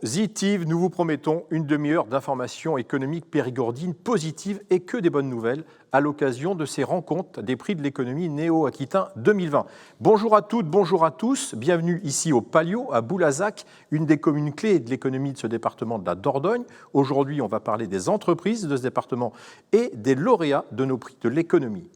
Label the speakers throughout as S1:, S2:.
S1: Zitiv, nous vous promettons une demi-heure d'informations économiques périgourdines positives et que des bonnes nouvelles à l'occasion de ces rencontres des prix de l'économie Néo-Aquitain 2020. Bonjour à toutes, bonjour à tous, bienvenue ici au Palio, à Boulazac, une des communes clés de l'économie de ce département de la Dordogne. Aujourd'hui, on va parler des entreprises de ce département et des lauréats de nos prix de l'économie.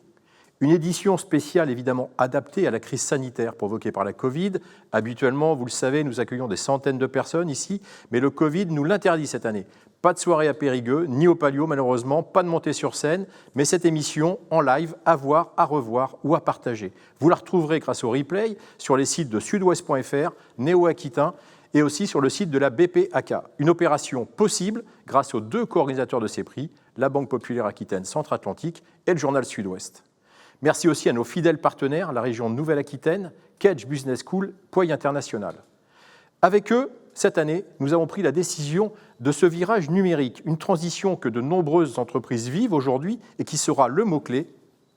S1: Une édition spéciale évidemment adaptée à la crise sanitaire provoquée par la Covid. Habituellement, vous le savez, nous accueillons des centaines de personnes ici, mais le Covid nous l'interdit cette année. Pas de soirée à Périgueux, ni au Palio malheureusement, pas de montée sur scène, mais cette émission en live à voir, à revoir ou à partager. Vous la retrouverez grâce au replay sur les sites de sudouest.fr, Néo-Aquitain et aussi sur le site de la BPAK. Une opération possible grâce aux deux co-organisateurs de ces prix, la Banque Populaire Aquitaine Centre-Atlantique et le Journal Sud-Ouest. Merci aussi à nos fidèles partenaires, la région Nouvelle-Aquitaine, Kedge Business School, Poy International. Avec eux, cette année, nous avons pris la décision de ce virage numérique, une transition que de nombreuses entreprises vivent aujourd'hui et qui sera le mot-clé,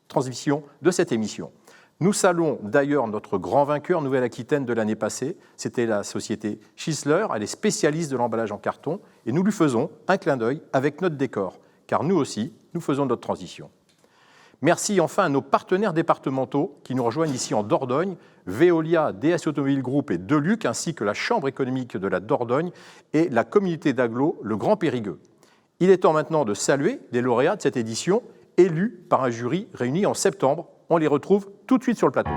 S1: transition de cette émission. Nous saluons d'ailleurs notre grand vainqueur Nouvelle-Aquitaine de l'année passée, c'était la société Schisler, elle est spécialiste de l'emballage en carton, et nous lui faisons un clin d'œil avec notre décor, car nous aussi, nous faisons notre transition. Merci enfin à nos partenaires départementaux qui nous rejoignent ici en Dordogne, Veolia, DS Automobile Group et Deluc, ainsi que la Chambre économique de la Dordogne et la communauté d'agglo Le Grand Périgueux. Il est temps maintenant de saluer les lauréats de cette édition, élus par un jury réuni en septembre. On les retrouve tout de suite sur le plateau.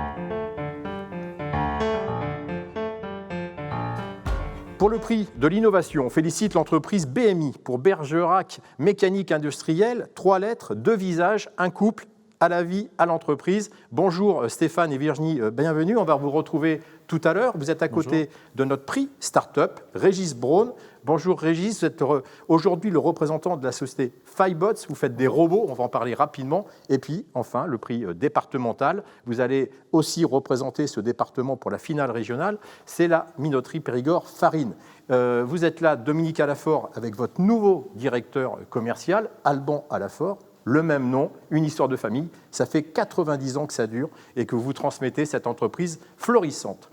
S1: Pour le prix de l'innovation, on félicite l'entreprise BMI pour Bergerac Mécanique Industrielle, 3 lettres, 2 visages, un couple, à la vie, à l'entreprise. Bonjour Stéphane et Virginie, bienvenue. On va vous retrouver tout à l'heure. Vous êtes à côté de notre prix Startup, Régis Braun. Bonjour Régis, vous êtes aujourd'hui le représentant de la société Fibots. Vous faites des robots, on va en parler rapidement. Et puis enfin, le prix départemental. Vous allez aussi représenter ce département pour la finale régionale. C'est la minoterie Périgord Farine. Vous êtes là, Dominique Alafort, avec votre nouveau directeur commercial, Alban Alafort. Le même nom, une histoire de famille. Ça fait 90 ans que ça dure et que vous transmettez cette entreprise florissante.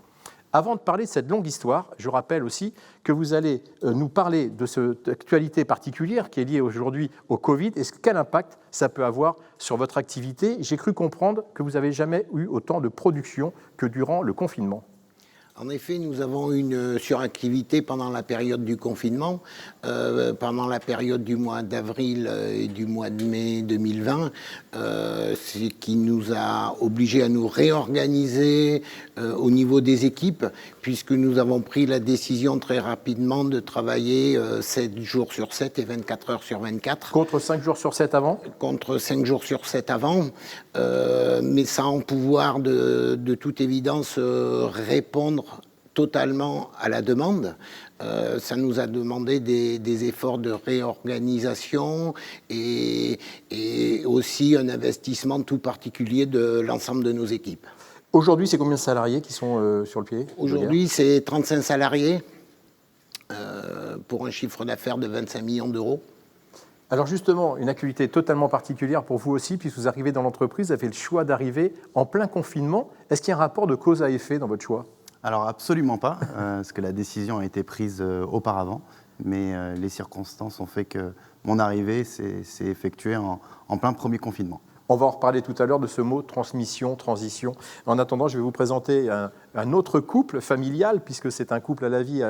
S1: Avant de parler de cette longue histoire, je rappelle aussi que vous allez nous parler de cette actualité particulière qui est liée aujourd'hui au Covid et quel impact ça peut avoir sur votre activité. J'ai cru comprendre que vous n'avez jamais eu autant de production que durant le confinement.
S2: En effet, nous avons une suractivité pendant la période du confinement, pendant la période du mois d'avril et du mois de mai 2020, ce qui nous a obligés à nous réorganiser au niveau des équipes, puisque nous avons pris la décision très rapidement de travailler 7 jours sur 7 et 24 heures sur 24.
S1: Contre 5 jours sur 7 avant ?
S2: Contre 5 jours sur 7 avant, mais sans pouvoir de toute évidence répondre totalement à la demande. Ça nous a demandé des efforts de réorganisation et aussi un investissement tout particulier de l'ensemble de nos équipes.
S1: Aujourd'hui, c'est combien de salariés qui sont sur le pied ?
S2: Aujourd'hui, c'est 35 salariés pour un chiffre d'affaires de 25 millions d'euros.
S1: Alors justement, une activité totalement particulière pour vous aussi, puisque vous arrivez dans l'entreprise, vous avez fait le choix d'arriver en plein confinement. Est-ce qu'il y a un rapport de cause à effet dans votre choix ?
S3: Alors absolument pas, parce que la décision a été prise auparavant, mais les circonstances ont fait que mon arrivée s'est effectuée en plein premier confinement.
S1: On va en reparler tout à l'heure de ce mot transmission, transition. En attendant, je vais vous présenter un autre couple familial, puisque c'est un couple à la vie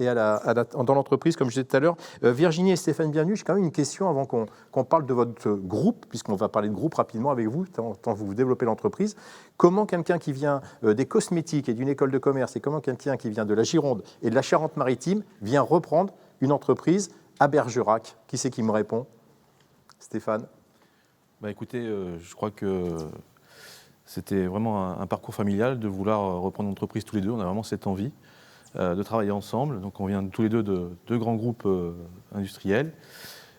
S1: et dans l'entreprise, comme je disais tout à l'heure. Virginie et Stéphane, bienvenue. J'ai quand même une question avant qu'on parle de votre groupe, puisqu'on va parler de groupe rapidement avec vous, tant vous développez l'entreprise. Comment quelqu'un qui vient des cosmétiques et d'une école de commerce, et comment quelqu'un qui vient de la Gironde et de la Charente-Maritime vient reprendre une entreprise à Bergerac ? Qui c'est qui me répond ? Stéphane ?
S4: Écoutez, je crois que c'était vraiment un parcours familial de vouloir reprendre l'entreprise tous les deux. On a vraiment cette envie de travailler ensemble. Donc on vient tous les deux de deux grands groupes industriels.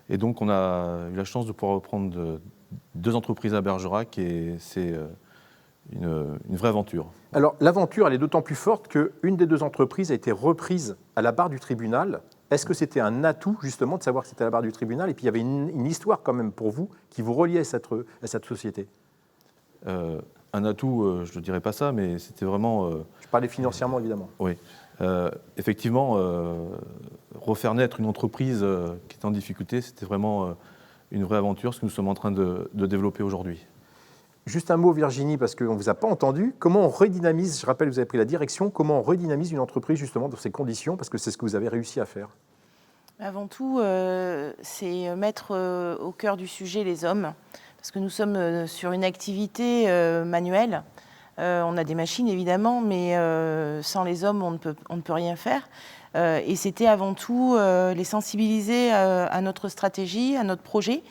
S4: Et donc on a eu la chance de pouvoir reprendre 2 entreprises à Bergerac et c'est une vraie aventure.
S1: Alors l'aventure, elle est d'autant plus forte qu'une des 2 entreprises a été reprise à la barre du tribunal. Est-ce que c'était un atout, justement, de savoir que c'était à la barre du tribunal ? Et puis, il y avait une histoire, quand même, pour vous, qui vous reliait à cette société.
S4: un atout, je ne dirais pas ça, mais c'était vraiment...
S1: Je parlais financièrement, évidemment.
S4: Oui. Effectivement, refaire naître une entreprise qui est en difficulté, c'était vraiment une vraie aventure, ce que nous sommes en train de développer aujourd'hui.
S1: Juste un mot, Virginie, parce qu'on ne vous a pas entendu. Comment on redynamise, je rappelle, vous avez pris la direction, comment on redynamise une entreprise justement dans ces conditions, parce que c'est ce que vous avez réussi à faire.
S5: Avant tout, c'est mettre au cœur du sujet les hommes, parce que nous sommes sur une activité manuelle. On a des machines, évidemment, mais sans les hommes, on ne peut rien faire. Et c'était avant tout les sensibiliser à notre stratégie, à notre projet,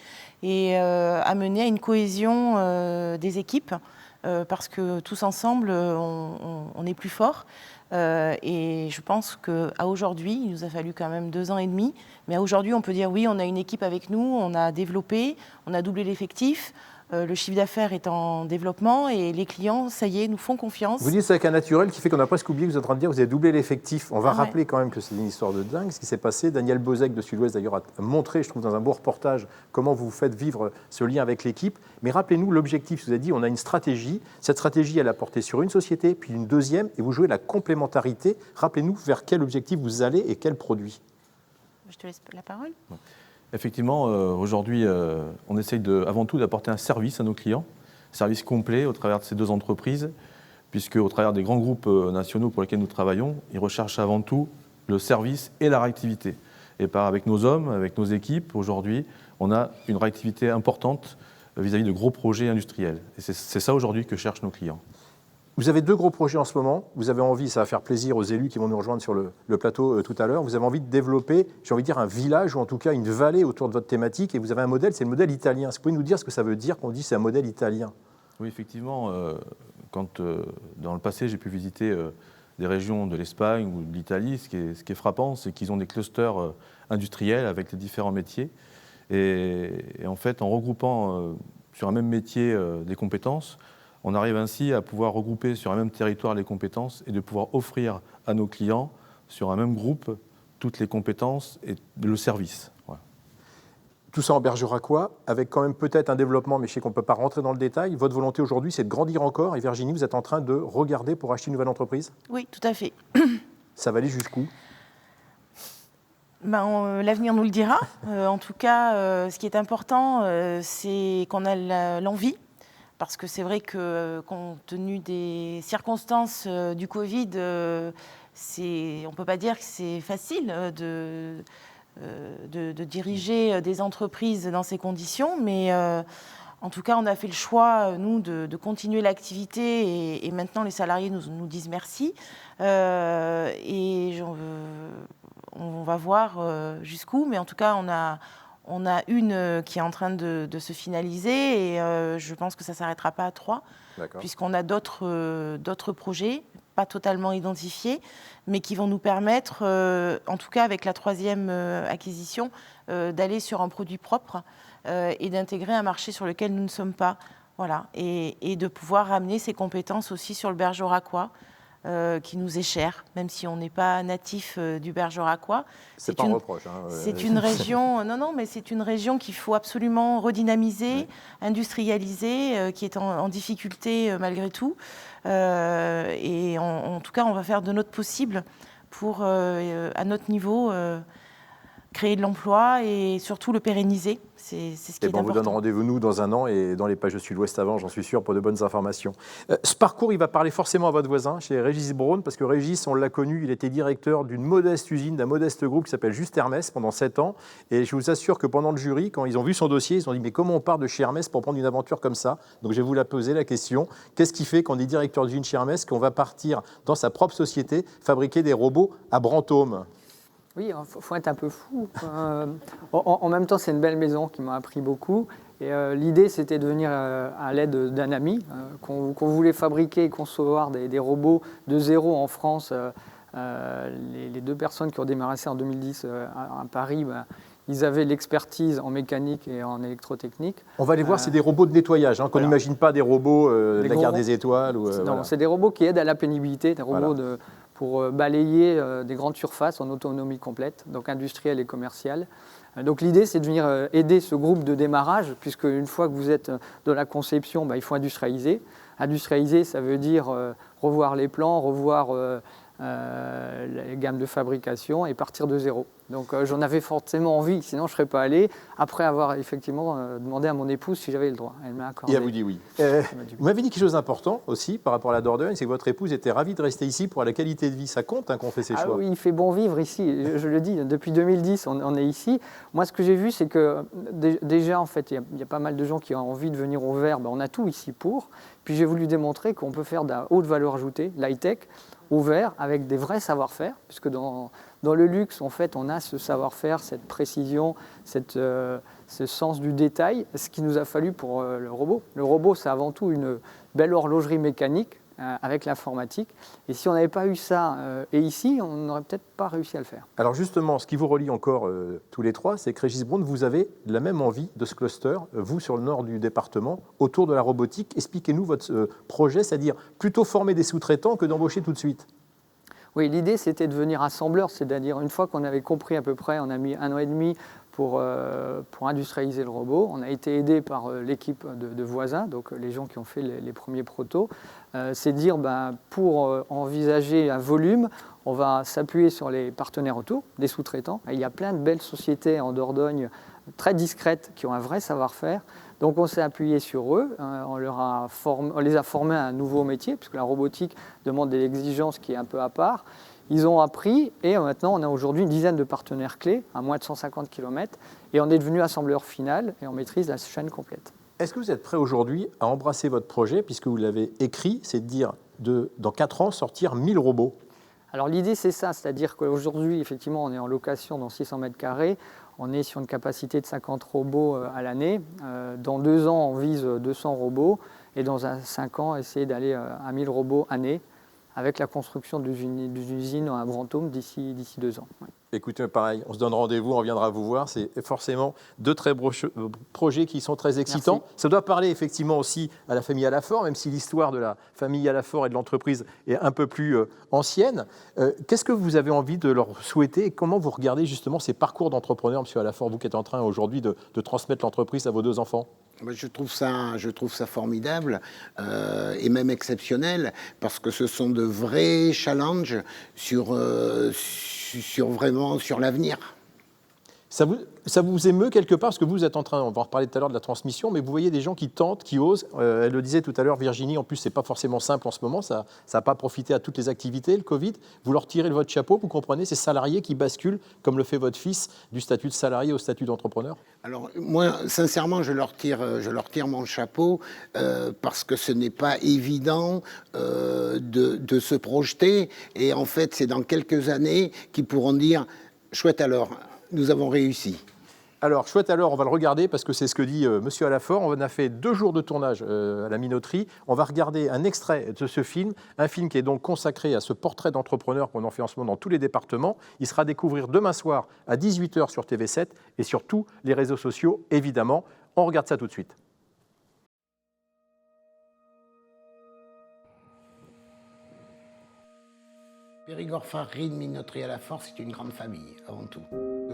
S5: et amener à une cohésion des équipes, parce que tous ensemble, on est plus forts. Et je pense qu'à aujourd'hui, il nous a fallu quand même 2 ans et demi, mais à aujourd'hui, on peut dire oui, on a une équipe avec nous, on a développé, on a doublé l'effectif. Le chiffre d'affaires est en développement et les clients, ça y est, nous font confiance.
S1: Vous dites ça avec un naturel qui fait qu'on a presque oublié que vous êtes en train de dire que vous avez doublé l'effectif. On va rappeler quand même que c'est une histoire de dingue ce qui s'est passé. Daniel Bozek de Sud-Ouest d'ailleurs a montré, je trouve, dans un beau reportage, comment vous faites vivre ce lien avec l'équipe. Mais rappelez-nous l'objectif. Vous avez dit on a une stratégie. Cette stratégie, elle a porté sur une société, puis une deuxième, et vous jouez la complémentarité. Rappelez-nous vers quel objectif vous allez et quel produit.
S5: Je te laisse la parole.
S4: Effectivement, aujourd'hui, on essaye avant tout d'apporter un service à nos clients, service complet au travers de ces 2 entreprises, puisque au travers des grands groupes nationaux pour lesquels nous travaillons, ils recherchent avant tout le service et la réactivité. Et avec nos hommes, avec nos équipes, aujourd'hui, on a une réactivité importante vis-à-vis de gros projets industriels. Et c'est ça aujourd'hui que cherchent nos clients.
S1: Vous avez 2 gros projets en ce moment. Vous avez envie, ça va faire plaisir aux élus qui vont nous rejoindre sur le plateau tout à l'heure, vous avez envie de développer, j'ai envie de dire, un village ou en tout cas une vallée autour de votre thématique. Et vous avez un modèle, c'est le modèle italien. Est-ce que vous pouvez nous dire ce que ça veut dire qu'on dit c'est un modèle italien?
S4: Oui, effectivement, quand dans le passé j'ai pu visiter des régions de l'Espagne ou de l'Italie, ce qui est frappant, c'est qu'ils ont des clusters industriels avec les différents métiers. Et en fait, en regroupant sur un même métier des compétences, on arrive ainsi à pouvoir regrouper sur un même territoire les compétences et de pouvoir offrir à nos clients, sur un même groupe, toutes les compétences et le service. Voilà.
S1: Tout ça en Bergeracois, avec quand même peut-être un développement, mais je sais qu'on ne peut pas rentrer dans le détail. Votre volonté aujourd'hui, c'est de grandir encore. Et Virginie, vous êtes en train de regarder pour acheter une nouvelle entreprise?
S5: Oui, tout à fait.
S1: Ça va aller jusqu'où?
S5: L'avenir nous le dira. En tout cas, ce qui est important, c'est qu'on a l'envie. Parce que c'est vrai que, compte tenu des circonstances du Covid, on ne peut pas dire que c'est facile de diriger des entreprises dans ces conditions. Mais en tout cas, on a fait le choix, nous, de continuer l'activité. Et maintenant, les salariés nous disent merci. Et on va voir jusqu'où. Mais en tout cas, on a une qui est en train de se finaliser et je pense que ça ne s'arrêtera pas à 3, puisqu'on a d'autres projets, pas totalement identifiés, mais qui vont nous permettre, en tout cas avec la 3e acquisition, d'aller sur un produit propre et d'intégrer un marché sur lequel nous ne sommes pas. Voilà. Et de pouvoir amener ces compétences aussi sur le Bergeracois, qui nous est cher, même si on n'est pas natif du Bergeracois.
S1: C'est pas un reproche.
S5: C'est une région, non, mais c'est une région qu'il faut absolument redynamiser, industrialiser, qui est en difficulté malgré tout. Et en tout cas, on va faire de notre possible pour, à notre niveau, créer de l'emploi et surtout le pérenniser. C'est ce qui est important.
S1: On vous donne rendez-vous, nous, dans 1 an et dans les pages de Sud-Ouest avant, j'en suis sûr, pour de bonnes informations. Ce parcours, il va parler forcément à votre voisin, chez Régis Braun, parce que Régis, on l'a connu, il était directeur d'une modeste usine, d'un modeste groupe qui s'appelle Juste Hermès pendant 7 ans. Et je vous assure que pendant le jury, quand ils ont vu son dossier, ils ont dit « Mais comment on part de chez Hermès pour prendre une aventure comme ça ?» Donc je vais vous la poser, la question. Qu'est-ce qui fait qu'on est directeur d'usine chez Hermès, qu'on va partir dans sa propre société, fabriquer des robots à Brantôme?
S6: Oui, il faut être un peu fou. En même temps, c'est une belle maison qui m'a appris beaucoup. Et l'idée, c'était de venir à l'aide d'un ami, qu'on voulait fabriquer et concevoir des robots de zéro en France. Les 2 personnes qui ont démarré ça en 2010 à Paris, ils avaient l'expertise en mécanique et en électrotechnique.
S1: On va aller voir, c'est des robots de nettoyage, qu'on n'imagine pas des robots de la guerre des étoiles.
S6: Non,
S1: voilà.
S6: c'est des robots qui aident à la pénibilité, des robots pour balayer des grandes surfaces en autonomie complète, donc industrielle et commerciale. Donc l'idée, c'est de venir aider ce groupe de démarrage, puisque une fois que vous êtes dans la conception, il faut industrialiser. Industrialiser, ça veut dire revoir les plans, revoir les gammes de fabrication et partir de zéro. Donc j'en avais forcément envie, sinon je ne serais pas allé, après avoir effectivement demandé à mon épouse si j'avais le droit. Elle m'a accordé.
S1: Et elle vous dit oui. Vous m'avez dit quelque chose d'important aussi par rapport à la Dordogne, c'est que votre épouse était ravie de rester ici pour la qualité de vie. Ça compte qu'on fait ses choix.
S6: Oui, il fait bon vivre ici, je le dis, depuis 2010 on est ici. Moi ce que j'ai vu c'est que déjà en fait il y a pas mal de gens qui ont envie de venir au vert, on a tout ici pour. Puis j'ai voulu démontrer qu'on peut faire de la haute valeur ajoutée, l'high-tech, au vert, avec des vrais savoir-faire, puisque dans le luxe, en fait, on a ce savoir-faire, cette précision, ce sens du détail, ce qu'il nous a fallu pour le robot. Le robot, c'est avant tout une belle horlogerie mécanique avec l'informatique. Et si on n'avait pas eu ça et ici, on n'aurait peut-être pas réussi à le faire.
S1: Alors justement, ce qui vous relie encore tous les trois, c'est que Régis Braun, vous avez la même envie de ce cluster, vous sur le nord du département, autour de la robotique. Expliquez-nous votre projet, c'est-à-dire plutôt former des sous-traitants que d'embaucher tout de suite.
S6: Oui, l'idée c'était de devenir assembleur, c'est-à-dire une fois qu'on avait compris à peu près, on a mis 1 an et demi pour industrialiser le robot. On a été aidé par l'équipe de voisins, donc les gens qui ont fait les premiers protos. C'est dire, pour envisager un volume, on va s'appuyer sur les partenaires autour, des sous-traitants. Il y a plein de belles sociétés en Dordogne, très discrètes, qui ont un vrai savoir-faire. Donc on s'est appuyé sur eux, on les a formés à un nouveau métier, puisque la robotique demande des exigences qui est un peu à part. Ils ont appris et maintenant on a aujourd'hui une dizaine de partenaires clés, à moins de 150 km, et on est devenu assembleur final et on maîtrise la chaîne complète.
S1: Est-ce que vous êtes prêt aujourd'hui à embrasser votre projet, puisque vous l'avez écrit, c'est de dire dans 4 ans sortir 1000 robots?
S6: Alors l'idée c'est ça, c'est-à-dire qu'aujourd'hui effectivement on est en location dans 600 mètres carrés, on est sur une capacité de 50 robots à l'année. Dans 2 ans on vise 200 robots et dans 5 ans essayer d'aller à 1000 robots année avec la construction d'une usine à Brantôme d'ici 2 ans. Ouais.
S1: Écoutez, pareil, on se donne rendez-vous, on reviendra vous voir. C'est forcément 2 très beaux projets qui sont très excitants.
S6: Merci.
S1: Ça doit parler effectivement aussi à la famille Alafort, même si l'histoire de la famille Alafort et de l'entreprise est un peu plus ancienne. Qu'est-ce que vous avez envie de leur souhaiter et comment vous regardez justement ces parcours d'entrepreneurs, M. Alafort, vous qui êtes en train aujourd'hui de transmettre l'entreprise à vos 2 enfants?
S2: Je trouve ça formidable et même exceptionnel parce que ce sont de vrais challenges sur l'avenir.
S1: Ça vous émeut quelque part, parce que vous êtes en train, on va en reparler tout à l'heure de la transmission, mais vous voyez des gens qui tentent, qui osent. Elle le disait tout à l'heure, Virginie, en plus, c'est pas forcément simple en ce moment, ça n'a pas profité à toutes les activités, le Covid. Vous leur tirez de votre chapeau, vous comprenez, ces salariés qui basculent, comme le fait votre fils, du statut de salarié au statut d'entrepreneur?
S2: Alors, moi, sincèrement, je leur tire mon chapeau parce que ce n'est pas évident de se projeter. Et en fait, c'est dans quelques années qu'ils pourront dire « Chouette alors ». Nous avons réussi.
S1: Alors, chouette alors, on va le regarder parce que c'est ce que dit Monsieur Alafort. On a fait 2 jours de tournage à la Minoterie. On va regarder un extrait de ce film, un film qui est donc consacré à ce portrait d'entrepreneur qu'on en fait en ce moment dans tous les départements. Il sera à découvrir demain soir à 18h sur TV7 et sur tous les réseaux sociaux, évidemment. On regarde ça tout de suite.
S2: Périgord Farine, Minoterie Alafort, c'est une grande famille, avant tout.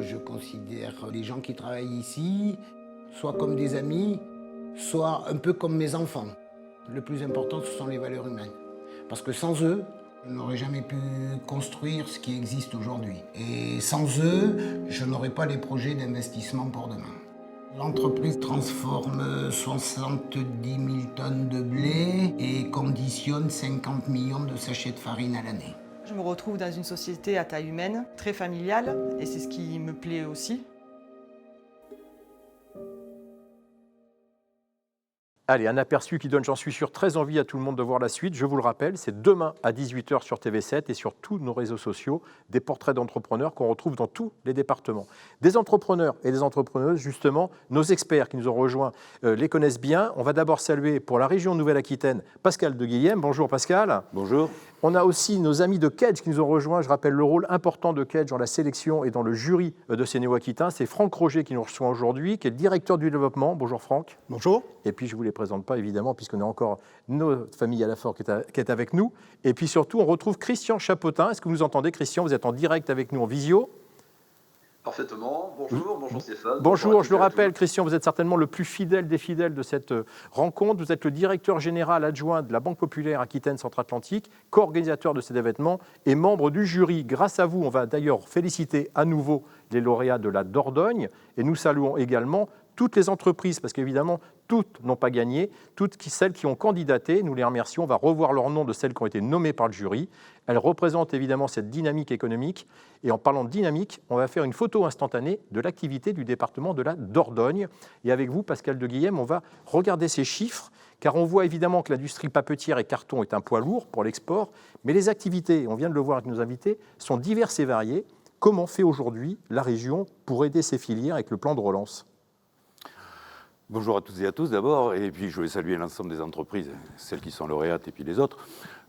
S2: Je considère les gens qui travaillent ici, soit comme des amis, soit un peu comme mes enfants. Le plus important, ce sont les valeurs humaines. Parce que sans eux, je n'aurais jamais pu construire ce qui existe aujourd'hui. Et sans eux, je n'aurais pas les projets d'investissement pour demain. L'entreprise transforme 70 000 tonnes de blé et conditionne 50 millions de sachets de farine à l'année.
S7: Je me retrouve dans une société à taille humaine, très familiale, et c'est ce qui me plaît aussi.
S1: Allez, un aperçu qui donne, j'en suis sûr, très envie à tout le monde de voir la suite. Je vous le rappelle, c'est demain à 18h sur TV7 et sur tous nos réseaux sociaux, des portraits d'entrepreneurs qu'on retrouve dans tous les départements. Des entrepreneurs et des entrepreneuses, justement, nos experts qui nous ont rejoints les connaissent bien. On va d'abord saluer pour la région Nouvelle-Aquitaine Pascal de Guillem. Bonjour Pascal.
S8: Bonjour.
S1: On a aussi nos amis de Kedge qui nous ont rejoints. Je rappelle le rôle important de Kedge dans la sélection et dans le jury de ces Néo-Aquitains. C'est Franck Roger qui nous reçoit aujourd'hui, qui est le directeur du développement. Bonjour Franck.
S8: Bonjour.
S1: Et puis je ne vous les présente pas évidemment, puisqu'on a encore notre famille Alafort qui est avec nous. Et puis surtout, on retrouve Christian Chapotin. Est-ce que vous nous entendez, Christian? Vous êtes en direct avec nous en visio.
S8: Parfaitement. Bonjour Stéphane.
S1: Bonjour, je le rappelle, Christian, vous êtes certainement le plus fidèle des fidèles de cette rencontre. Vous êtes le directeur général adjoint de la Banque Populaire Aquitaine Centre-Atlantique, co-organisateur de cet événement et membre du jury. Grâce à vous, on va d'ailleurs féliciter à nouveau les lauréats de la Dordogne et nous saluons également toutes les entreprises, parce qu'évidemment, toutes n'ont pas gagné, toutes celles qui ont candidaté, nous les remercions. On va revoir leur nom de celles qui ont été nommées par le jury. Elles représentent évidemment cette dynamique économique. Et en parlant de dynamique, on va faire une photo instantanée de l'activité du département de la Dordogne. Et avec vous, Pascal de Guilhem, on va regarder ces chiffres, car on voit évidemment que l'industrie papetière et carton est un poids lourd pour l'export, mais les activités, on vient de le voir avec nos invités, sont diverses et variées. Comment fait aujourd'hui la région pour aider ces filières avec le plan de relance ?
S9: Bonjour à toutes et à tous d'abord, et puis je vais saluer l'ensemble des entreprises, celles qui sont lauréates et puis les autres.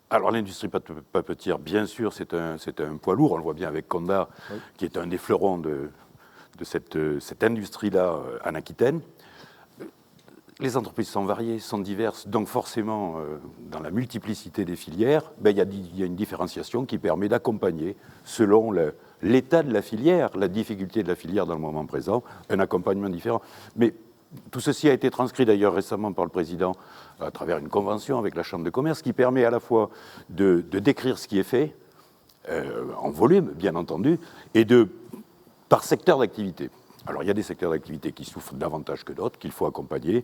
S9: Alors l'industrie papetière, bien sûr, c'est un poids lourd, on le voit bien avec Condat, oui, qui est un des fleurons de cette industrie-là en Aquitaine. Les entreprises sont variées, sont diverses, donc forcément, dans la multiplicité des filières, il y a une différenciation qui permet d'accompagner, selon l'état de la filière, la difficulté de la filière dans le moment présent, un accompagnement différent. Mais tout ceci a été transcrit d'ailleurs récemment par le président à travers une convention avec la Chambre de commerce qui permet à la fois de décrire ce qui est fait, en volume bien entendu, et par secteur d'activité. Alors il y a des secteurs d'activité qui souffrent davantage que d'autres, qu'il faut accompagner.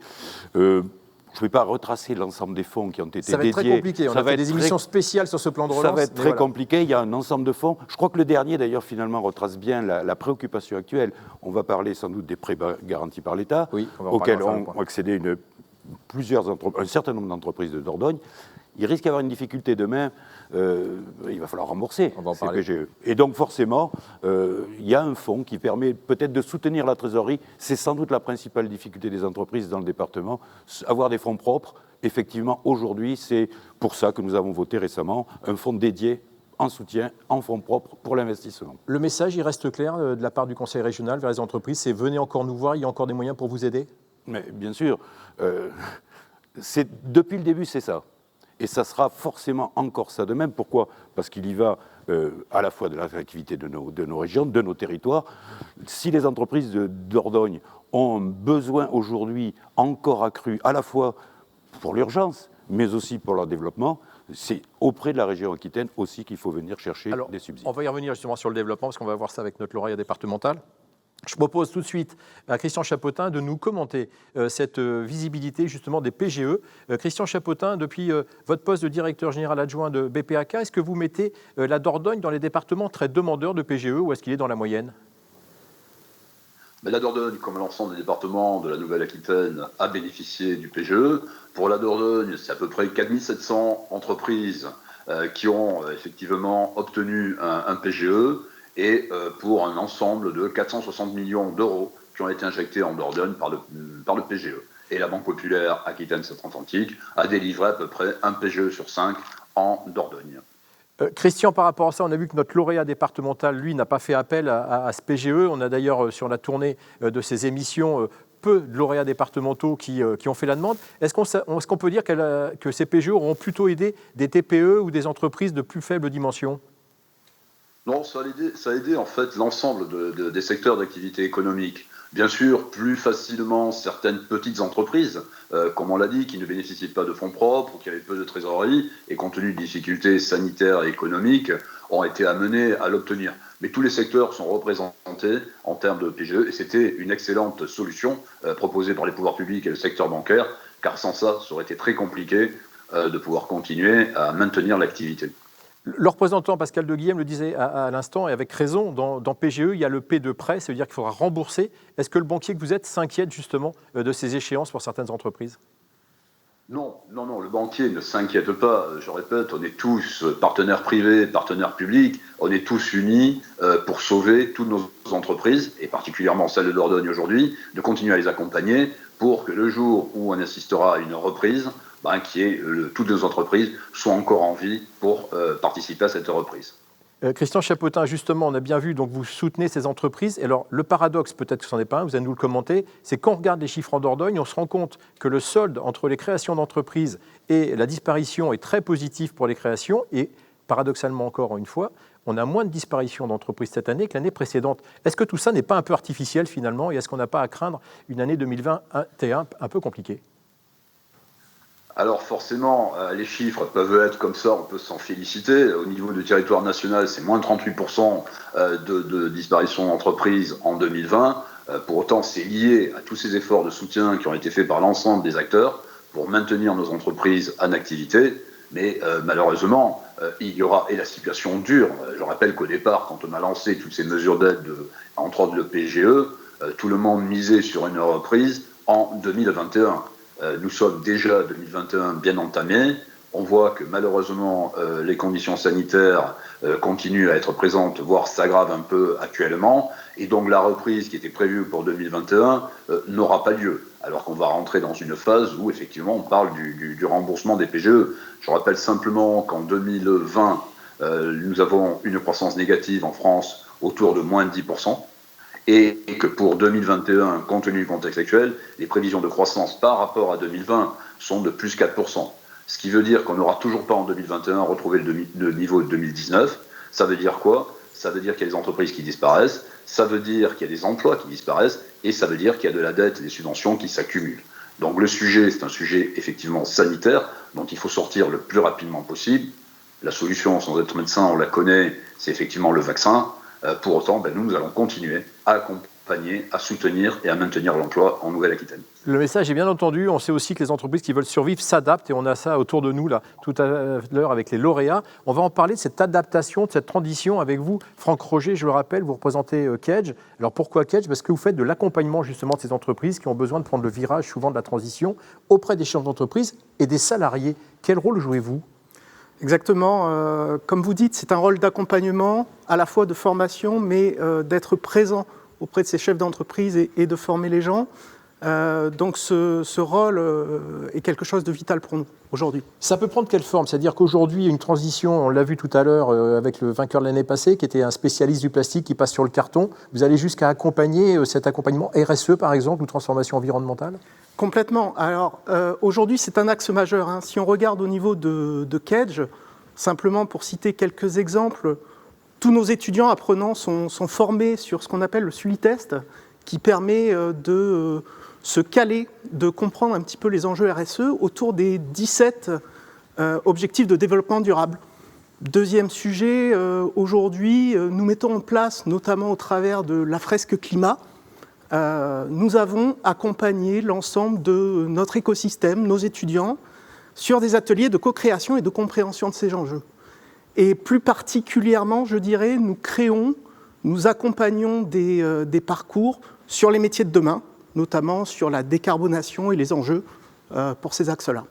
S9: Je ne vais pas retracer l'ensemble des fonds qui ont été dédiés.
S1: Ça va être très compliqué. On a fait des émissions spéciales sur ce plan de relance.
S9: Ça va être très compliqué. Il y a un ensemble de fonds. Je crois que le dernier, d'ailleurs, finalement, retrace bien la préoccupation actuelle. On va parler sans doute des prêts garantis par l'État, oui, auxquels ont accédé un certain nombre d'entreprises de Dordogne. Il risque d'y avoir une difficulté demain. Il va falloir rembourser ces PGE. Et donc, forcément, il y a un fonds qui permet peut-être de soutenir la trésorerie. C'est sans doute la principale difficulté des entreprises dans le département. Avoir des fonds propres, effectivement, aujourd'hui, c'est pour ça que nous avons voté récemment un fonds dédié en soutien, en fonds propres pour l'investissement.
S1: Le message, il reste clair de la part du Conseil régional vers les entreprises, c'est venez encore nous voir, il y a encore des moyens pour vous aider ?
S9: Mais bien sûr. Depuis le début, c'est ça. Et ça sera forcément encore ça de même. Pourquoi ? Parce qu'il y va à la fois de l'attractivité de nos régions, de nos territoires. Si les entreprises de Dordogne ont un besoin aujourd'hui encore accru, à la fois pour l'urgence, mais aussi pour leur développement, c'est auprès de la région Aquitaine aussi qu'il faut venir chercher des subsides.
S1: On va y revenir justement sur le développement, parce qu'on va voir ça avec notre lauréat départemental. Je propose tout de suite à Christian Chapotin de nous commenter cette visibilité justement des PGE. Christian Chapotin, depuis votre poste de directeur général adjoint de BPAK, est-ce que vous mettez la Dordogne dans les départements très demandeurs de PGE ou est-ce qu'il est dans la moyenne ?
S8: La Dordogne, comme l'ensemble des départements de la Nouvelle-Aquitaine, a bénéficié du PGE. Pour la Dordogne, c'est à peu près 4700 entreprises qui ont effectivement obtenu un PGE. Et pour un ensemble de 460 millions d'euros qui ont été injectés en Dordogne par le PGE. Et la Banque Populaire Aquitaine Centre-Atlantique a délivré à peu près un PGE sur 5 en Dordogne.
S1: Christian, par rapport à ça, on a vu que notre lauréat départemental, lui, n'a pas fait appel à ce PGE. On a d'ailleurs, sur la tournée de ces émissions, peu de lauréats départementaux qui ont fait la demande. Est-ce qu'on peut dire que ces PGE auront plutôt aidé des TPE ou des entreprises de plus faible dimension ?
S8: Non, ça a aidé en fait l'ensemble des secteurs d'activité économique. Bien sûr, plus facilement certaines petites entreprises, comme on l'a dit, qui ne bénéficient pas de fonds propres ou qui avaient peu de trésorerie et compte tenu de difficultés sanitaires et économiques, ont été amenées à l'obtenir. Mais tous les secteurs sont représentés en termes de PGE et c'était une excellente solution proposée par les pouvoirs publics et le secteur bancaire, car sans ça, ça aurait été très compliqué de pouvoir continuer à maintenir l'activité.
S1: Le représentant Pascal de Guilhem le disait à l'instant, et avec raison, dans PGE, il y a le P de prêt, ça veut dire qu'il faudra rembourser. Est-ce que le banquier que vous êtes s'inquiète justement de ces échéances pour certaines entreprises ?
S8: Non, le banquier ne s'inquiète pas. Je répète, on est tous partenaires privés, partenaires publics, on est tous unis pour sauver toutes nos entreprises, et particulièrement celle de Dordogne aujourd'hui, de continuer à les accompagner pour que le jour où on assistera à une reprise, toutes nos entreprises soient encore en vie pour participer à cette reprise.
S1: Christian Chapotin, justement, on a bien vu, donc vous soutenez ces entreprises. Et alors, le paradoxe, peut-être que ce n'en est pas un, vous allez nous le commenter, c'est quand on regarde les chiffres en Dordogne, on se rend compte que le solde entre les créations d'entreprises et la disparition est très positif pour les créations. Et paradoxalement, encore une fois, on a moins de disparitions d'entreprises cette année que l'année précédente. Est-ce que tout ça n'est pas un peu artificiel finalement et est-ce qu'on n'a pas à craindre une année 2021 un peu compliquée ?
S8: Alors forcément, les chiffres peuvent être comme ça, on peut s'en féliciter. Au niveau du territoire national, c'est moins 38% de disparition d'entreprises en 2020. Pour autant, c'est lié à tous ces efforts de soutien qui ont été faits par l'ensemble des acteurs pour maintenir nos entreprises en activité. Mais malheureusement, il y aura, et la situation dure. Je rappelle qu'au départ, quand on a lancé toutes ces mesures d'aide, entre autres le PGE, tout le monde misait sur une reprise en 2021. Nous sommes déjà 2021 bien entamés. On voit que malheureusement, les conditions sanitaires continuent à être présentes, voire s'aggravent un peu actuellement. Et donc la reprise qui était prévue pour 2021 n'aura pas lieu. Alors qu'on va rentrer dans une phase où effectivement on parle du remboursement des PGE. Je rappelle simplement qu'en 2020, nous avons une croissance négative en France autour de moins de 10%. Et que pour 2021, compte tenu du contexte actuel, les prévisions de croissance par rapport à 2020 sont de plus 4%. Ce qui veut dire qu'on n'aura toujours pas en 2021 retrouvé le niveau de 2019. Ça veut dire quoi ? Ça veut dire qu'il y a des entreprises qui disparaissent, ça veut dire qu'il y a des emplois qui disparaissent, et ça veut dire qu'il y a de la dette et des subventions qui s'accumulent. Donc le sujet, c'est un sujet effectivement sanitaire, dont il faut sortir le plus rapidement possible. La solution, sans être médecin, on la connaît, c'est effectivement le vaccin. Pour autant, nous allons continuer à accompagner, à soutenir et à maintenir l'emploi en Nouvelle-Aquitaine.
S1: Le message est bien entendu. On sait aussi que les entreprises qui veulent survivre s'adaptent et on a ça autour de nous là, tout à l'heure avec les lauréats. On va en parler de cette adaptation, de cette transition avec vous. Franck Roger, je le rappelle, vous représentez Kedge. Alors pourquoi Kedge ? Parce que vous faites de l'accompagnement justement de ces entreprises qui ont besoin de prendre le virage souvent de la transition auprès des chefs d'entreprise et des salariés. Quel rôle jouez-vous ?
S10: Exactement. Comme vous dites, c'est un rôle d'accompagnement, à la fois de formation, mais d'être présent auprès de ces chefs d'entreprise et de former les gens. Donc ce rôle est quelque chose de vital pour nous aujourd'hui.
S1: Ça peut prendre quelle forme ? C'est-à-dire qu'aujourd'hui, une transition, on l'a vu tout à l'heure avec le vainqueur de l'année passée, qui était un spécialiste du plastique qui passe sur le carton. Vous allez jusqu'à accompagner cet accompagnement RSE, par exemple, ou transformation environnementale ? Complètement.
S10: Alors aujourd'hui, c'est un axe majeur. Si on regarde au niveau de Kedge, simplement pour citer quelques exemples, tous nos étudiants apprenants sont formés sur ce qu'on appelle le SULI-test, qui permet de se caler, de comprendre un petit peu les enjeux RSE autour des 17 objectifs de développement durable. Deuxième sujet, aujourd'hui, nous mettons en place, notamment au travers de la fresque climat, nous avons accompagné l'ensemble de notre écosystème, nos étudiants, sur des ateliers de co-création et de compréhension de ces enjeux. Et plus particulièrement, je dirais, nous accompagnons des parcours sur les métiers de demain, notamment sur la décarbonation et les enjeux pour ces axes-là.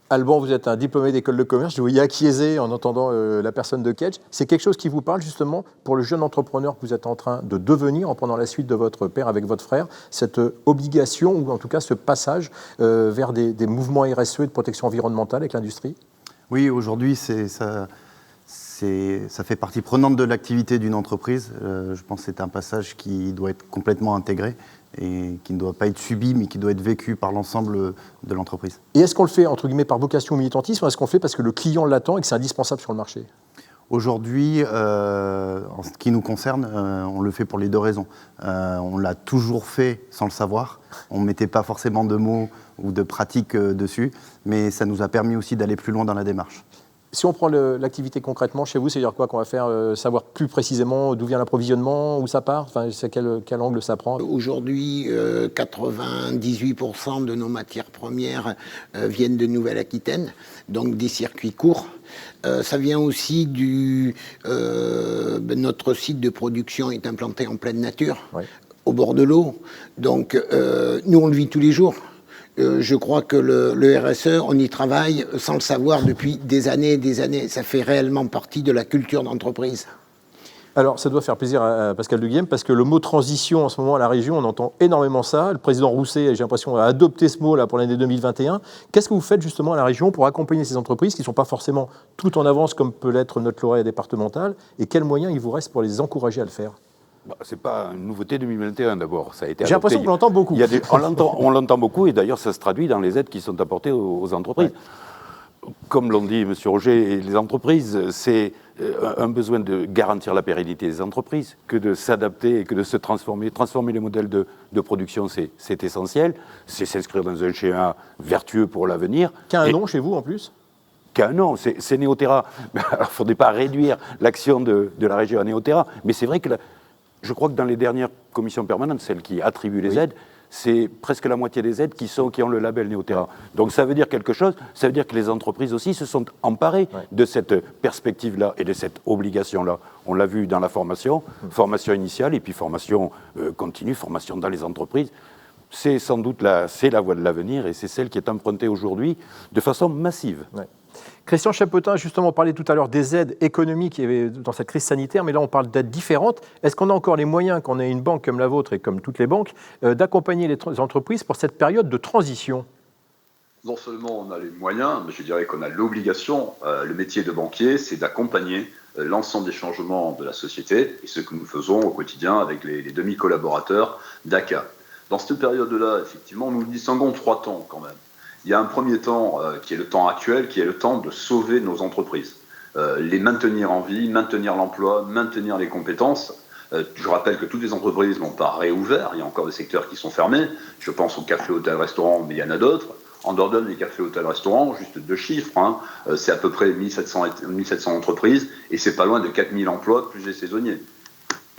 S1: Alban, vous êtes un diplômé d'école de commerce, je vous y acquiescez en entendant la personne de Kedge. C'est quelque chose qui vous parle justement pour le jeune entrepreneur que vous êtes en train de devenir en prenant la suite de votre père avec votre frère, cette obligation ou en tout cas ce passage vers des mouvements RSE et de protection environnementale avec l'industrie ?
S3: Oui, aujourd'hui ça fait partie prenante de l'activité d'une entreprise. Je pense que c'est un passage qui doit être complètement intégré et qui ne doit pas être subi, mais qui doit être vécu par l'ensemble de l'entreprise.
S1: Et est-ce qu'on le fait, entre guillemets, par vocation ou militantisme, ou est-ce qu'on le fait parce que le client l'attend et que c'est indispensable sur le marché ?
S3: Aujourd'hui, en ce qui nous concerne, on le fait pour les deux raisons. On l'a toujours fait sans le savoir. On ne mettait pas forcément de mots ou de pratiques dessus, mais ça nous a permis aussi d'aller plus loin dans la démarche.
S1: Si on prend l'activité concrètement chez vous, c'est-à-dire quoi qu'on va faire savoir plus précisément d'où vient l'approvisionnement, où ça part, enfin, c'est quel angle ça prend ?
S2: Aujourd'hui, 98% de nos matières premières viennent de Nouvelle-Aquitaine, donc des circuits courts. Ça vient aussi notre site de production est implanté en pleine nature, oui, au bord de l'eau. Donc, nous, on le vit tous les jours. Je crois que le RSE, on y travaille sans le savoir depuis des années et des années. Ça fait réellement partie de la culture d'entreprise.
S1: Alors, ça doit faire plaisir à Pascal De Guilhem, parce que le mot transition, en ce moment, à la région, on entend énormément ça. Le président Rousset, j'ai l'impression, a adopté ce mot là pour l'année 2021. Qu'est-ce que vous faites justement à la région pour accompagner ces entreprises qui ne sont pas forcément tout en avance, comme peut l'être notre lauréat départemental, et quels moyens il vous reste pour les encourager à le faire ?
S9: Ce n'est pas une nouveauté 2021 d'abord. Ça a été
S1: J'ai l'impression qu'on l'entend beaucoup.
S9: On l'entend beaucoup et d'ailleurs ça se traduit dans les aides qui sont apportées aux entreprises. Ouais. comme l'ont dit M. Roger et les entreprises, c'est un besoin de garantir la pérennité des entreprises, que de s'adapter et que de se transformer. Transformer les modèles de production, c'est essentiel. C'est s'inscrire dans un schéma vertueux pour l'avenir.
S1: Qui a un nom chez vous en plus?
S9: Non, c'est Néoterra. Alors, il ne faudrait pas réduire l'action de la région à Néoterra, mais c'est vrai que je crois que dans les dernières commissions permanentes, celles qui attribuent les aides, c'est presque la moitié des aides qui ont le label Néoterra. Donc ça veut dire quelque chose, ça veut dire que les entreprises aussi se sont emparées de cette perspective-là et de cette obligation-là. On l'a vu dans la formation initiale et puis formation continue, formation dans les entreprises. C'est sans doute la voie de l'avenir et c'est celle qui est empruntée aujourd'hui de façon massive.
S1: Ouais. Christian Chapotin, justement, on parlait tout à l'heure des aides économiques qu'il y avait dans cette crise sanitaire, mais là on parle d'aides différentes. Est-ce qu'on a encore les moyens, qu'on ait une banque comme la vôtre et comme toutes les banques, d'accompagner les entreprises pour cette période de transition?
S8: Non seulement on a les moyens, mais je dirais qu'on a l'obligation. Le métier de banquier, c'est d'accompagner l'ensemble des changements de la société, et ce que nous faisons au quotidien avec les demi-collaborateurs d'ACA. Dans cette période-là, effectivement, nous distinguons 3 temps quand même. Il y a un premier temps qui est le temps actuel, qui est le temps de sauver nos entreprises, les maintenir en vie, maintenir l'emploi, maintenir les compétences. Je rappelle que toutes les entreprises n'ont pas réouvert, il y a encore des secteurs qui sont fermés. Je pense aux cafés, hôtels, restaurants, mais il y en a d'autres. En Dordogne, les cafés, hôtels, restaurants, juste 2 chiffres, c'est à peu près 1700 entreprises et c'est pas loin de 4000 emplois plus les saisonniers.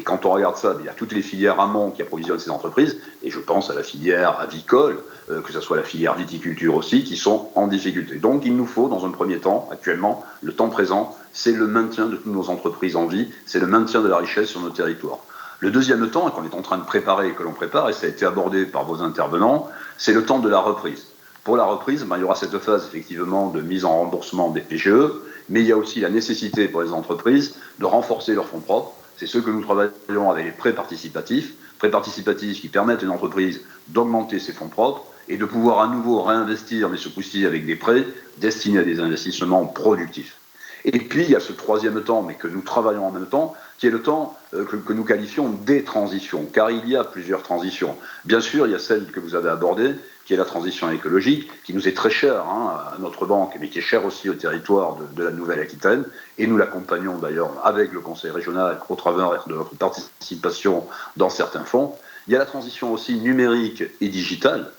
S8: Et quand on regarde ça, il y a toutes les filières amont qui approvisionnent ces entreprises, et je pense à la filière avicole, que ce soit la filière viticulture aussi, qui sont en difficulté. Donc il nous faut, dans un premier temps, actuellement, le temps présent, c'est le maintien de toutes nos entreprises en vie, c'est le maintien de la richesse sur nos territoires. Le deuxième temps, et qu'on est en train de préparer et que l'on prépare, et ça a été abordé par vos intervenants, c'est le temps de la reprise. Pour la reprise, il y aura cette phase effectivement de mise en remboursement des PGE, mais il y a aussi la nécessité pour les entreprises de renforcer leurs fonds propres. C'est ce que nous travaillons avec les prêts participatifs qui permettent à une entreprise d'augmenter ses fonds propres et de pouvoir à nouveau réinvestir, mais ce coup-ci avec des prêts destinés à des investissements productifs. Et puis, il y a ce troisième temps, mais que nous travaillons en même temps, qui est le temps que nous qualifions des transitions, car il y a plusieurs transitions. Bien sûr, il y a celle que vous avez abordée, qui est la transition écologique, qui nous est très chère à notre banque, mais qui est chère aussi au territoire de la Nouvelle-Aquitaine, et nous l'accompagnons d'ailleurs avec le Conseil régional au travers de notre participation dans certains fonds. Il y a la transition aussi numérique et digitale,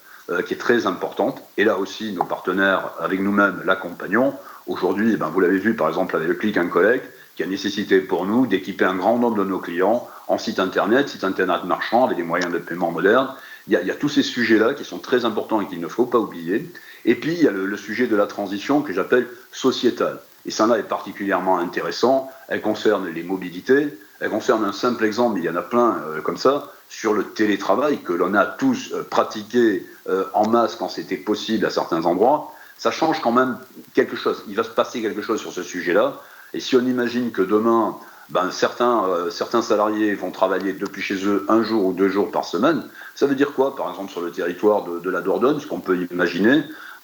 S8: qui est très importante, et là aussi nos partenaires, avec nous-mêmes, l'accompagnons. Aujourd'hui, vous l'avez vu par exemple avec le Click and Collect, qui a nécessité pour nous d'équiper un grand nombre de nos clients en site internet marchand avec des moyens de paiement modernes. Il y a tous ces sujets-là qui sont très importants et qu'il ne faut pas oublier. Et puis, il y a le sujet de la transition que j'appelle sociétale. Et ça là est particulièrement intéressant. Elle concerne les mobilités. Elle concerne un simple exemple, mais il y en a plein comme ça, sur le télétravail que l'on a tous pratiqué en masse quand c'était possible à certains endroits. Ça change quand même quelque chose. Il va se passer quelque chose sur ce sujet-là. Et si on imagine que demain, certains salariés vont travailler depuis chez eux 1 jour ou 2 jours par semaine, ça veut dire quoi, par exemple, sur le territoire de la Dordogne? Ce qu'on peut imaginer,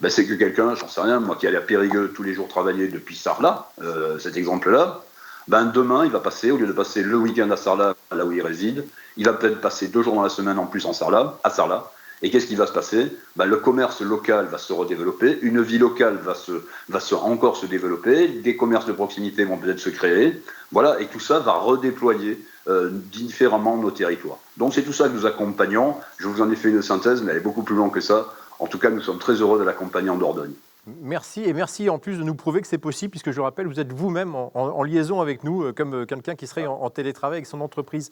S8: c'est que quelqu'un, j'en sais rien, moi qui allais à Périgueux tous les jours travailler depuis Sarlat, cet exemple-là, demain, il va passer, au lieu de passer le week-end à Sarlat, là où il réside, il va peut-être passer 2 jours dans la semaine en plus à Sarlat. Et qu'est-ce qui va se passer? Le commerce local va se redévelopper, une vie locale va encore se développer, des commerces de proximité vont peut-être se créer, voilà, et tout ça va redéployer différemment nos territoires. Donc c'est tout ça que nous accompagnons. Je vous en ai fait une synthèse, mais elle est beaucoup plus longue que ça. En tout cas, nous sommes très heureux de l'accompagner en Dordogne.
S1: Merci, et merci en plus de nous prouver que c'est possible, puisque je rappelle, vous êtes vous-même en liaison avec nous, comme quelqu'un qui serait en télétravail avec son entreprise.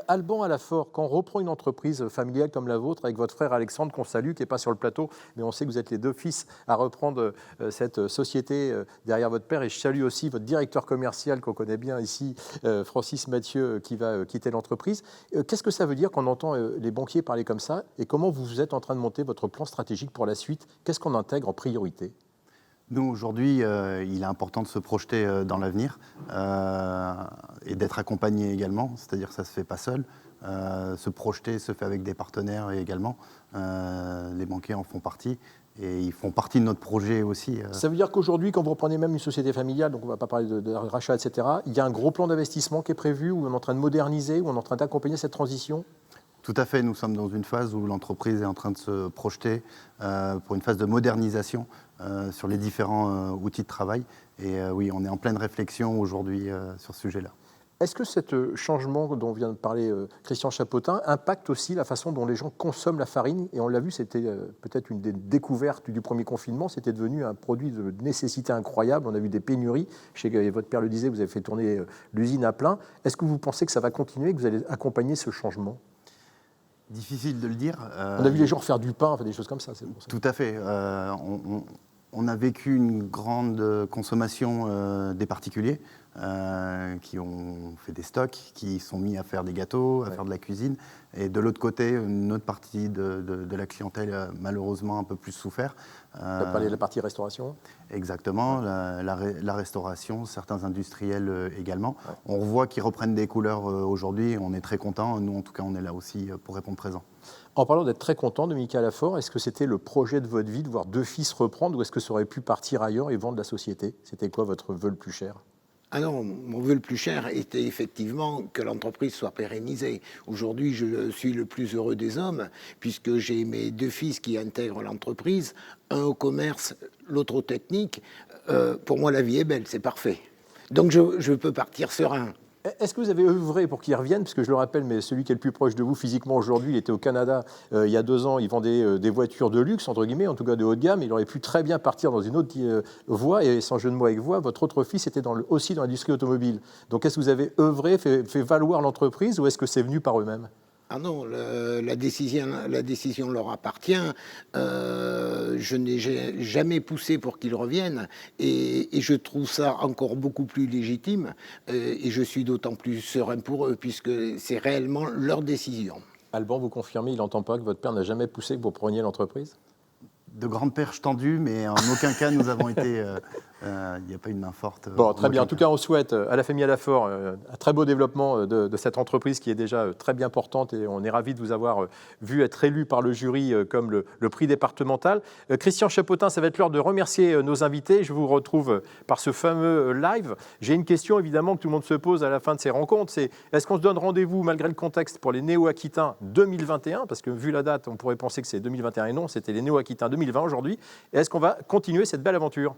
S1: Alban Alafort, quand on reprend une entreprise familiale comme la vôtre, avec votre frère Alexandre, qu'on salue, qui n'est pas sur le plateau, mais on sait que vous êtes les 2 fils à reprendre cette société derrière votre père, et je salue aussi votre directeur commercial qu'on connaît bien ici, Francis Mathieu, qui va quitter l'entreprise. Qu'est-ce que ça veut dire quand on entend les banquiers parler comme ça, et comment vous êtes en train de monter votre plan stratégique pour la suite? Qu'est-ce qu'on intègre en priorité?
S3: Nous, aujourd'hui, il est important de se projeter dans l'avenir et d'être accompagné également, c'est-à-dire que ça ne se fait pas seul. Se projeter se fait avec des partenaires également. Les banquiers en font partie et ils font partie de notre projet aussi.
S1: Ça veut dire qu'aujourd'hui, quand vous reprenez même une société familiale, donc on ne va pas parler de rachat, etc., il y a un gros plan d'investissement qui est prévu, où on est en train de moderniser, où on est en train d'accompagner cette transition?
S3: Tout à fait, nous sommes dans une phase où l'entreprise est en train de se projeter pour une phase de modernisation sur les différents outils de travail. Et oui, on est en pleine réflexion aujourd'hui sur ce sujet-là.
S1: Est-ce que ce changement dont vient de parler Christian Chapotin impacte aussi la façon dont les gens consomment la farine? Et on l'a vu, c'était peut-être une des découvertes du premier confinement. C'était devenu un produit de nécessité incroyable. On a vu des pénuries. Je sais que votre père le disait, vous avez fait tourner l'usine à plein. Est-ce que vous pensez que ça va continuer, que vous allez accompagner ce changement?
S3: Difficile de le dire.
S1: On a vu les gens faire du pain, enfin, des choses comme ça. C'est pour ça.
S3: Tout à fait. On a vécu une grande consommation des particuliers qui ont fait des stocks, qui sont mis à faire des gâteaux, à faire de la cuisine. Et de l'autre côté, une autre partie de la clientèle a malheureusement un peu plus souffert.
S1: Vous avez parlé de la partie restauration?
S3: Exactement, la restauration, certains industriels également. Ouais. On voit qu'ils reprennent des couleurs aujourd'hui, on est très contents. Nous, en tout cas, on est là aussi pour répondre présent.
S1: En parlant d'être très content de Michael Lafort, est-ce que c'était le projet de votre vie de voir 2 fils reprendre ou est-ce que ça aurait pu partir ailleurs et vendre la société? C'était quoi votre vœu le plus cher?
S2: Ah non, mon vœu le plus cher était effectivement que l'entreprise soit pérennisée. Aujourd'hui, je suis le plus heureux des hommes, puisque j'ai mes 2 fils qui intègrent l'entreprise, un au commerce, l'autre au technique. Pour moi, la vie est belle, c'est parfait. Donc je peux partir serein.
S1: Est-ce que vous avez œuvré pour qu'il revienne? Parce que je le rappelle, mais celui qui est le plus proche de vous physiquement aujourd'hui, il était au Canada il y a 2 ans, il vendait des voitures de luxe, entre guillemets, en tout cas de haut de gamme. Il aurait pu très bien partir dans une autre voie, et sans jeu de mots avec voie, votre autre fils était aussi dans l'industrie automobile. Donc est-ce que vous avez œuvré, fait valoir l'entreprise, ou est-ce que c'est venu par eux-mêmes?
S2: Ah non, la décision leur appartient. Je n'ai jamais poussé pour qu'ils reviennent et je trouve ça encore beaucoup plus légitime et je suis d'autant plus serein pour eux puisque c'est réellement leur décision.
S1: Alban, vous confirmez, il n'entend pas que votre père n'a jamais poussé que vous preniez l'entreprise?
S3: De grandes perches tendues, mais en aucun cas nous avons été... Il n'y a pas une main forte.
S1: Bon, très bien. En tout cas, on souhaite à la famille Lafort un très beau développement de cette entreprise qui est déjà très bien portante et on est ravis de vous avoir vu être élu par le jury comme le prix départemental. Christian Chapotin, ça va être l'heure de remercier nos invités. Je vous retrouve par ce fameux live. J'ai une question évidemment que tout le monde se pose à la fin de ces rencontres. C'est est-ce qu'on se donne rendez-vous malgré le contexte pour les Néo-Aquitains 2021? Parce que vu la date, on pourrait penser que c'est 2021 et non, c'était les Néo-Aquitains 2020 aujourd'hui. Et est-ce qu'on va continuer cette belle aventure?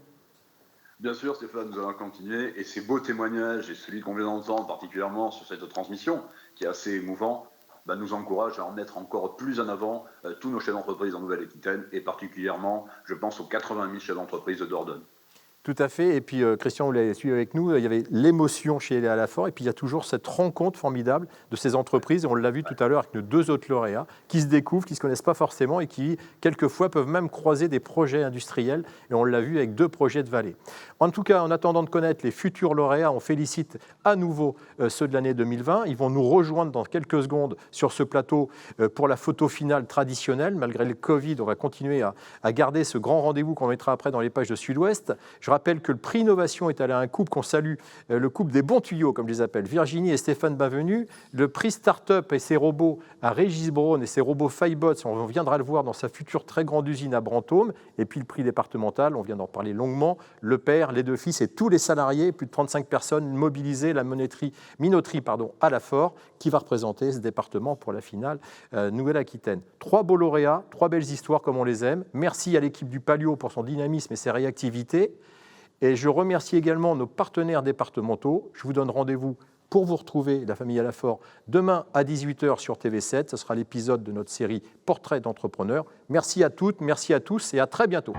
S8: Bien sûr, Stéphane, nous allons continuer. Et ces beaux témoignages, et celui qu'on vient d'entendre particulièrement sur cette transmission, qui est assez émouvant, nous encourage à en mettre encore plus en avant tous nos chefs d'entreprise en Nouvelle-Aquitaine, et particulièrement, je pense aux 80 000 chefs d'entreprise de Dordogne.
S1: Tout à fait. Et puis, Christian, vous l'avez suivi avec nous, il y avait l'émotion chez Léa Lafort. Et puis, il y a toujours cette rencontre formidable de ces entreprises. Et on l'a vu tout à l'heure avec nos 2 autres lauréats qui se découvrent, qui ne se connaissent pas forcément et qui, quelquefois, peuvent même croiser des projets industriels. Et on l'a vu avec 2 projets de vallée. En tout cas, en attendant de connaître les futurs lauréats, on félicite à nouveau ceux de l'année 2020. Ils vont nous rejoindre dans quelques secondes sur ce plateau pour la photo finale traditionnelle. Malgré le Covid, on va continuer à garder ce grand rendez-vous qu'on mettra après dans les pages de Sud-Ouest. Je rappelle que le prix Innovation est allé à un couple qu'on salue, le couple des bons tuyaux, comme je les appelle, Virginie et Stéphane Bavenu. Le prix Startup et ses robots à Régis Braun et ses robots Firebots, on viendra le voir dans sa future très grande usine à Brantôme. Et puis le prix départemental, on vient d'en parler longuement, le père, les 2 fils et tous les salariés, plus de 35 personnes mobilisées, la minoterie à Lafort, qui va représenter ce département pour la finale Nouvelle-Aquitaine. 3 beaux lauréats, 3 belles histoires comme on les aime. Merci à l'équipe du Palio pour son dynamisme et ses réactivités. Et je remercie également nos partenaires départementaux. Je vous donne rendez-vous pour vous retrouver, la famille Lafort, demain à 18h sur TV7. Ce sera l'épisode de notre série Portrait d'entrepreneur. Merci à toutes, merci à tous et à très bientôt.